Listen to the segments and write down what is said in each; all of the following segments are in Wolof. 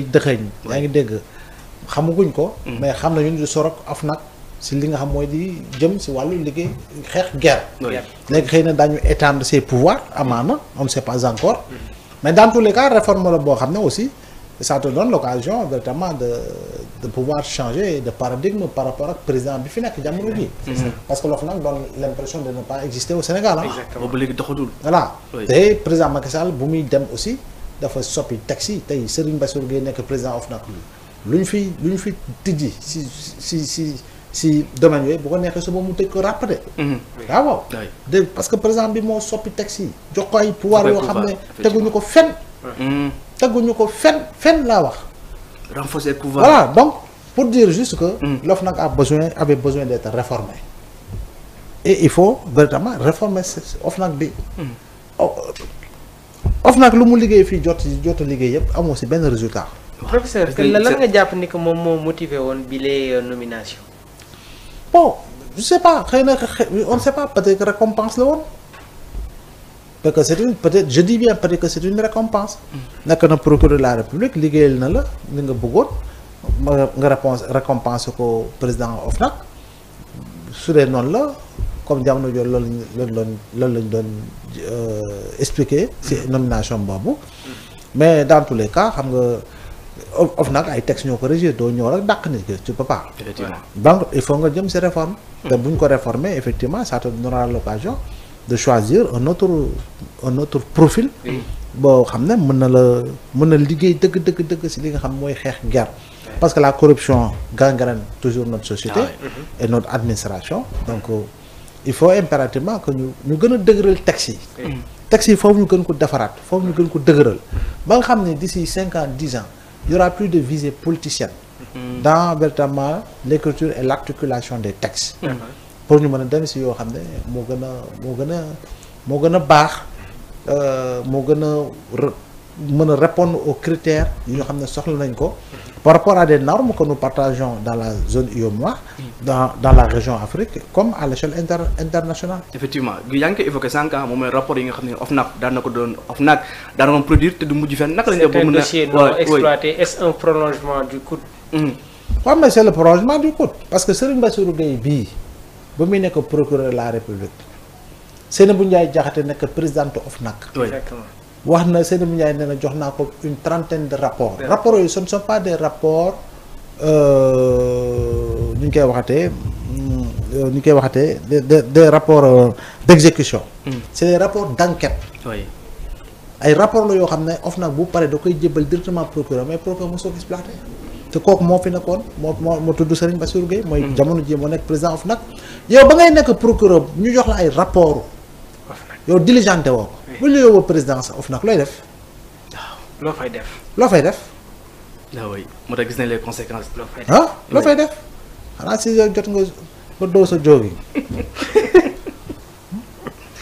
dëxëñ yaa ngi dégg xamaguñ ko mais xam nañu di sorok OFNAC si li nga xam mooy di jëm si wàllu liggéey xeex guerre léegi xëy na daañu étendre ses pouvoirs amaana on ne sait pas encore mais dans tous les cas réforme la boo xam ne aussi ça te donne l'occasion véritablement de pouvoir changer de paradigme par rapport ak président bi fi nekk jamono ji parce que l'OFNAC donne l'impression de ne pas exister au Sénégal boobu léegi doxatul voilà te président Macky Sall bu muy dem aussi dafa soppi taxi tey Serigne Bassirou Gueye nekk président OFNAC lu ñu fi tijji si domaine yooyu bu ko neexee suba mu tëj ko ràppate waaw de parce que président bi moo soppi taxi jox ko ay pouvoir yoo xam ne teguñu ko fenn laa wax renforcer pouvoir voilà donc pour dire juste que l'OFNAC avait besoin d'être réformé et il faut véritablement réformer OFNAC bi OFNAC lu mu liggéey fii jot a liggéey yëpp amoo si benn résultat. professeur lan nga jàpp ni que moom moo motivé woon bi les nominations. bon je sais pas xëy na on ne sait pas peut-être que récompense la woon parce que je dis bien peut-être que c'est une récompense. nekk na procureur de la République liggéeyal na la li nga bëggoon nga récompense ko président OFNAC su dee noonu la. comme jamono jooju loolu lañ doon expliquer ci nomination boobu mais dans tous les cas xam nga OFNAC ay textes ñoo ko régir doo ñëw rek dàq nit ki tu peux pas. effectivement donc il faut nga jëm ci réforme. te bu ñu ko réformer effectivement ça te donnera l'occasion de choisir un autre profil. boo xam ne mën na liggéey dëgg ci li nga xam mooy xeex guerre. parce que la corruption gangrène toujours notre société. et notre administration donc. il faut impérativement que ñu gën a dëgëral texte yi. texte yi foofu ñu gën ko defaraat foofu ñu gën ko dëgëral ba nga xam ne d'ici 5 ans 10 ans il y aura plus de visée politicienne. dans véritablement l'écriture et l'articulation des textes. pour ñu mën a dem si yoo xam ne moo gën a baax moo gën a mën a répondre aux critères yi nga xam ne soxla nañ ko. par rapport à des normes que nous partageons dans la zone UEMOA, dans la région Afrique, comme à l'échelle internationale. Effectivement, yaa ngi koy évoqué sànq moom mooy rapport yi nga xam ne OFNAC daan na ko produire te du mujj fenn naka la ñu def ba mën a dossier non exploité est-ce un prolongement du COUD. waaw mais c'est le prolongement du COUD parce que Serigne Bassirou Gueye bii ba muy nekk procureur de la République Seynabou Ndiaye Diakhaté nekk présidente OFNAC. exactement. wax na Seynabou Ndiaye nee na jox naa ko une trentaine de rapports. rapports yooyu ce ne sont pas des rapports ñu koy waxatee des rapports d'exécution. c'est des rapports d'enquête. oui ay rapports la yoo xam ne OFNAC bu pare da koy jébbal directement procureur mais procureur mosoo ko exploité. te kooku moo fi nekkoon moo tudd Serigne Bassirou Gueye. mooy jamono ji moo nekk président OFNAC. yow ba ngay nekk procureur ñu jox la ay rapports. yow diligenté woo ko. bu ñu yóbboo présidence OFNAC looy def. waaw loo fay def. ah oui moo tax gis nañ les conséquences. loo fay def xanaa si yow jot nga doo sa jóogi.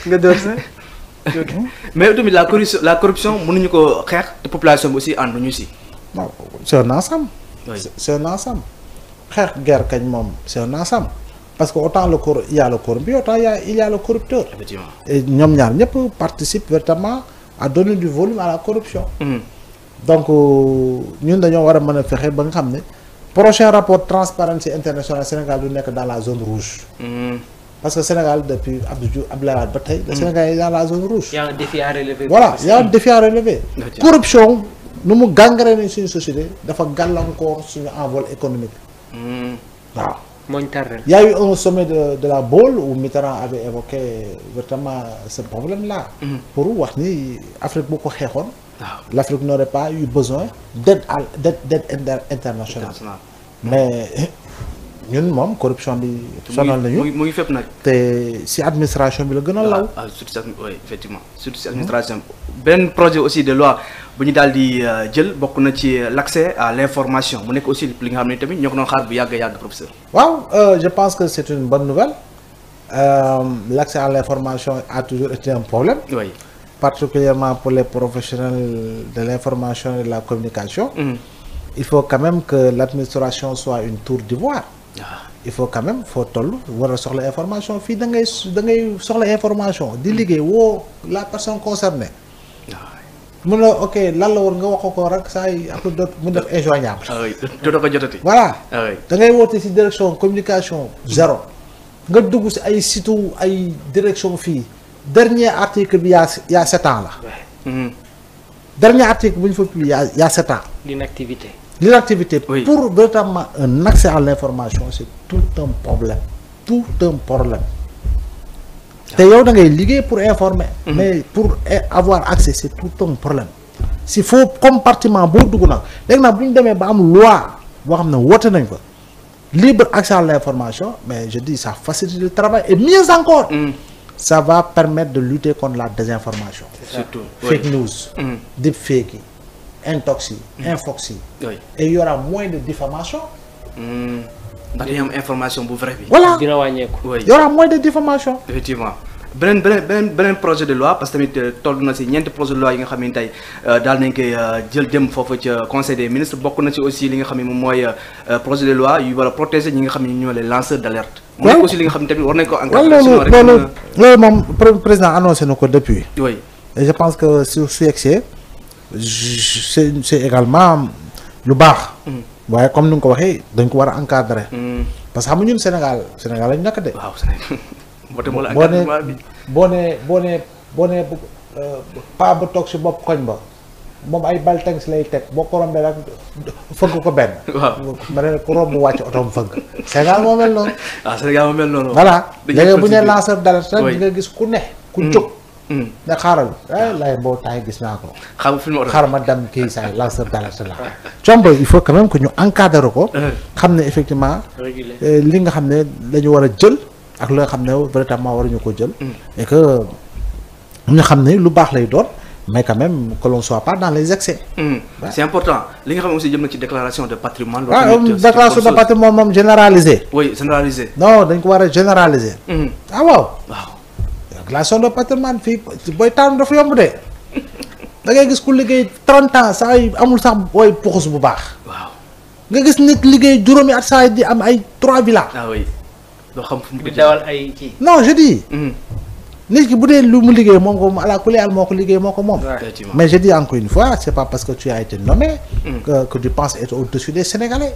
nga dóor sa jóogi. mais tamit la corruption mënuñu ko xeex te population bi aussi ànduñu si. non c'est un ensemble. oui c'est un ensemble. xeex guerre kañ moom c'est un ensemble. parce que autant il y a le corrompu autant il y a le corrupteur. effectivement et ñoom ñaar ñëpp participent véritablement à donner du volume à la corruption. donc ñun dañoo war a mën a fexe ba nga xam ne prochain rapport Transparency International Sénégal du nekk dans la zone rouge. parce que Sénégal depuis Abdoulaye Wade ba tey. le Sénégal est dans la zone rouge. il y a un défi à relever. voilà il y a un défi à relever. corruption nu mu gangréné suñu société dafa gàllankoor suñu envol économique. waaw. Il y a eu un sommet de la Baule où Mitterrand avait évoqué vraiment ce problème-là. pour wax ni Afrique bu ko xeexoon. l'Afrique n'aurait pas eu besoin d'aide internationale. mais ñun moom corruption bi. sonal nañu mu ngi fépp nag. te si administration bi la gën a law. oui effectivement surtout si administration benn projet aussi de loi bu ñu daal di jël bokk na ci l'accès à l'information mu nekk aussi li nga xam ne tamit ñoo ko doon xaar bu yàgg professeur. waaw je pense que c'est une bonne nouvelle l'accès à l'information a toujours été un problème. oui particulièrement pour les professionnels de l'information et de la communication. Il faut quand même que l'administration soit une tour d'ivoire. il faut quand même foo toll war a soxla information fii da ngay soxla information di liggéey woo la personne concernée mun na ok lan la woon nga wax ko rek saa yi après doot mun def injoignable. ah oui dootoo ko jotati. voilà ah oui da ngay woote ci direction communication zéro nga dugg ci ay site ay direction fii dernier article bi y a 7 ans la. Dernier article bu ñu fa publié il y a 7 ans. L'inactivité. L'inactivité Oui. pour véritablement un accès à l'information c'est tout un problème. Tout un problème. te yow da ngay liggéey pour informer. mais pour avoir accès c'est tout un problème. s'il faut compartiment boo dugg nag léegi nag bu ñu demee ba am loi boo xam ne woote nañ ko libre accès à l'information mais je dis ça facilite le travail et mieux encore. ça va permettre de lutter contre la désinformation. surtout Fake news. Deepfake yi intox yi infox yi. oui et il y aura moins de diffamation. ndax dañuy am information bu vrai bi. voilà dina wàññeeku. oui il y aura moins de diffamation. effectivement beneen projet de loi parce que tamit toll na si ñeenti projet de loi yi nga xam ne tey daal nañ koy jël dem foofu ca conseil des ministres bokk na ci aussi li nga xam ne moom mooy projet de loi yu war a protéger ñi nga xam ne ñoo les lanceurs d'alerte. mu nekk aussi li nga xam ne tamit war nañ ko encadrer. loolu moom président annoncé na ko depuis. oui et je pense que su yegsee c'est également lu baax. waaye comme ni nga ko waxee dañ ko war a encadrer. parce que xam nga ñun Sénégal lañu nekk de. waaw Sénégal moo la encadrement bi. boo nee paa ba toog si bopp koñ ba moom ay bal teng si lay teg boo ko rombee rek fëgg ko benn. waaw ma ne ku romb wàcc otoom fëgg. Sénégal moo mel noonu. ah Sénégal moo mel noonu. voilà léegi bu ñu nee procédure. lanceur d'alerte rek Oui. di nga gis ku ne. ku jóg. ne xaaral lay boo taay gis naa ko. xam nga film oto. xaaral ma dem kii saay lanceur d'alerte la. combo il faut quand même que ñu encadrer ko. xam ne effectivement. Réguler. li nga xam ne dañu war a jël ak li nga xam ne véritablement waruñu ko jël. et que ñu xam ne lu baax lay doon mais quand même que l'on soit pas dans les excès. c'est important li nga xam ne aussi jëm na ci déclaration de patrimoine. loolu waaw tamit déclaration de patrimoine moom généralisé. oui généralisé. non dañ ko war a généraliser. ah waaw. waaw. déclaration de patrimoine fii booy tànn dafa yomb de da ngay gis ku liggéey 30 ans saa yi amul sax booy puxus bu baax. waaw. nga gis nit liggéey juróomi at saa yi di am ay 3 villas. ah oui doo xam fu mu ko di jëlee. dawal ay kii. non je dis. nit ki bu dee lu mu liggéey moom ko ala kulli al moo ko liggéey moo ko moom. effectivement. mais je dis encore une fois c'est pas parce que tu as été nommé. que tu penses être au-dessus des Sénégalais.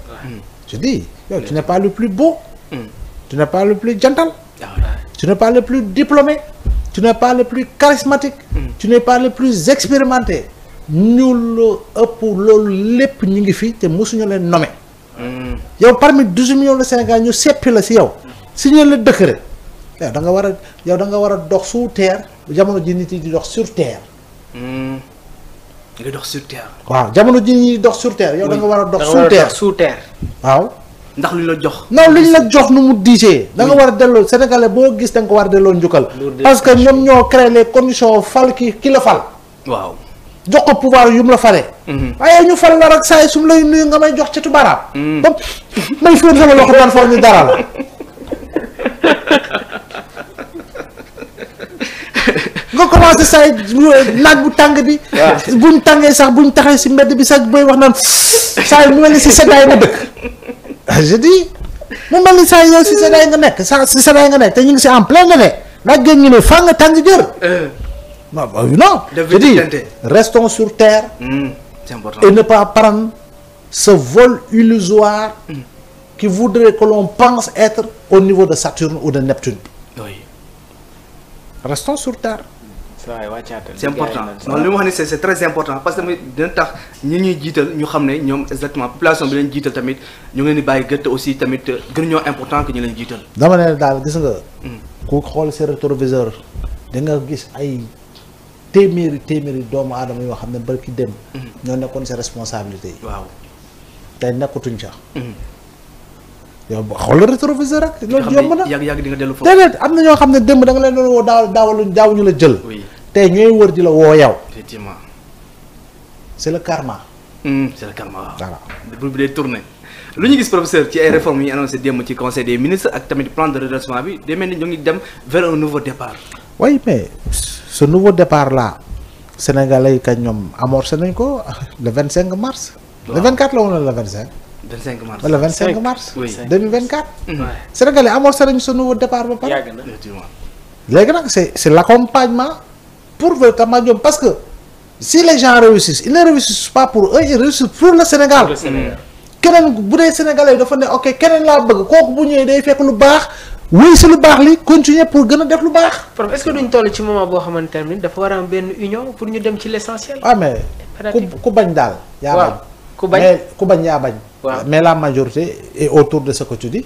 je dis yow tu n'es pas le plus beau. tu n'es pas le plus jantal. ah oui. tu n'es pas le plus diplômé. tu n'es pas le plus charismatique. tu n'es pas le plus expérimenté. ñu la ëpp loolu lépp ñu ngi fi te mosuñu leen nommé. yow parmi 12 millions de Sénégal ñu seppi la si yow. signé le décret. yow da nga war a dox sous terre jamono ji nit yi di dox sur terre. nga dox sur terre. waaw jamono ji nit yi dox sur terre yow da nga war a dox sous terre sous terre. waaw. ndax lu ñu la jox. non li ñu la jox nu mu diisee. da nga war a delloo Sénégalais boo gis da nga ko war a delloo njukkal. parce que ñoom ñoo créé les conditions fal ki la fal. waaw. jox ko pouvoir yu mu la falee. waaye ñu fal la rek saa yi su mu lay nuyu nga may jox ci tubaaraam. comme may fóon sama loxo daan foog ni dara la. nga commencé saa yi naaj bu tàng bi. buñ tàngee sax buñ taxee si mbedd bi sax booy wax naan saa yi mu mel ni si seddaay nga dëkk. je dis mu mel ni saa yi yow si seddaay nga nekk si seddaay nga nekk te ñu ngi si en plein été nag gën ñu ne faa nga tàng jër. non je dis restons sur terre. c'est important. et ne pas prendre ce vol illusoire qui voudrait que l'on pense être au niveau de Saturne ou de Neptune. oui. Restons sur terre. c'est important non li ma wax ne c'est très important parce que tamit dina tax ñi ñuy jiital ñu xam ne ñoom exactement population bi leen jiital tamit ñu ngi leen di bàyyi gëtt aussi tamit gën ñoo important que ñu leen jiital. dama ne daal gis nga. ku xool sa rétroviseur da nga gis ay téeméeri doomu aadama yoo xam ne barki dem. ñoo nekkoon sa responsabilité yi. waaw. tey nekkatuñ ca. yow xool rétroviseur rek. loolu yomb na yàgg di nga dellu foofu. déedéet am na ñoo xam ne démb da nga leen doon woo daawuñu la jël. oui tey ñooy wër di la woo yow. effectivement. c'est le karma. c'est le karma waaw. voilà bu dee tourné. lu ñu gis professeur ci ay réformes yi annoncé démb ci conseil des ministres ak tamit plan de redressement bi day mel ni ñu ngi dem vers un nouveau départ. oui mais ce nouveau départ là sénégalais yi kañ ñoom amorcé nañ ko le 25 mars. le 24 la woon le 25. 25 mars wala 25 mars. oui 2024. sénégalais amorcé nañ ce nouveau départ ba pare. yàgg na effectivement. léegi nag c'est l'accompagnement pour véritablement ñoom parce que si les gens réussissent ils ne réussissent pas pour eux ils réussissent pour le Sénégal. keneen bu dee Sénégalais yi dafa ne ok keneen laa bëgg kooku bu ñëwee day fekk lu baax wéy si lu baax li continuer pour gën a def lu baax. est-ce que duñ toll ci moment boo xamante ne dafa war a am benn union pour ñu dem ci l'essentiel. ah mais ku bañ daal. yaa bañ ku bañ mais ku bañ yaa bañ. waaw mais la majorité est autour de ce que tu dis.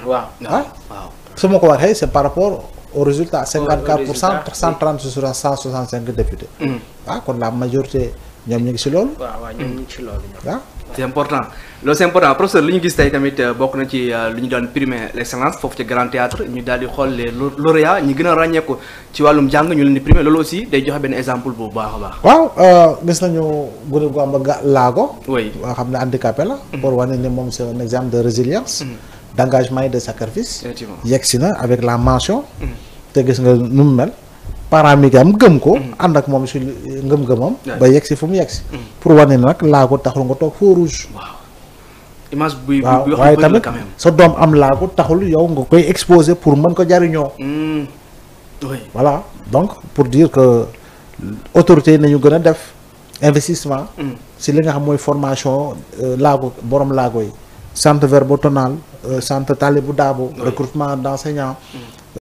waaw ah su ma ko waxee c'est par rapport au résultat 54% pour 130 sur 165 députés. ah kon la majorité ñoom ñu ngi si loolu. waaw ñoom ñu ngi ci loolu. waaw c'est important loolu c'est important professeur li ñu gis tey tamit bokk na ci lu ñu doon primer l'excellence foofu ci Grand Théâtre ñu daal di xool les lauréats ñi gën a ràññeeku ci wàllum jàng ñu leen di primer loolu aussi day joxe benn exemple bu baax a baax. waaw gis nañu gune gu am laago. oui boo xam ne handicapé la. pour wane ne moom c'est un exemple de résilience. d'engagement et de sacrifice. effectivement yegg si na avec la mention. te gis nga nu mu mel. paramètres am gëm ko. ànd ak moom si ngëm-ngëmam. ba yegg si fu mu yegg si. pour wane nag laago taxul nga toog feu rouge. waaw image buy waaw buy waaye wax tamit quand même. sa doom am laago taxul yow nga koy exposer pour mën ko jariñoo. oui voilà donc pour dire que autorités yi nañu gën a def investissement. si li nga xam mooy formation laago borom laago yi. centre verbotonal centre Talibou Dabo. recrutement d'enseignants.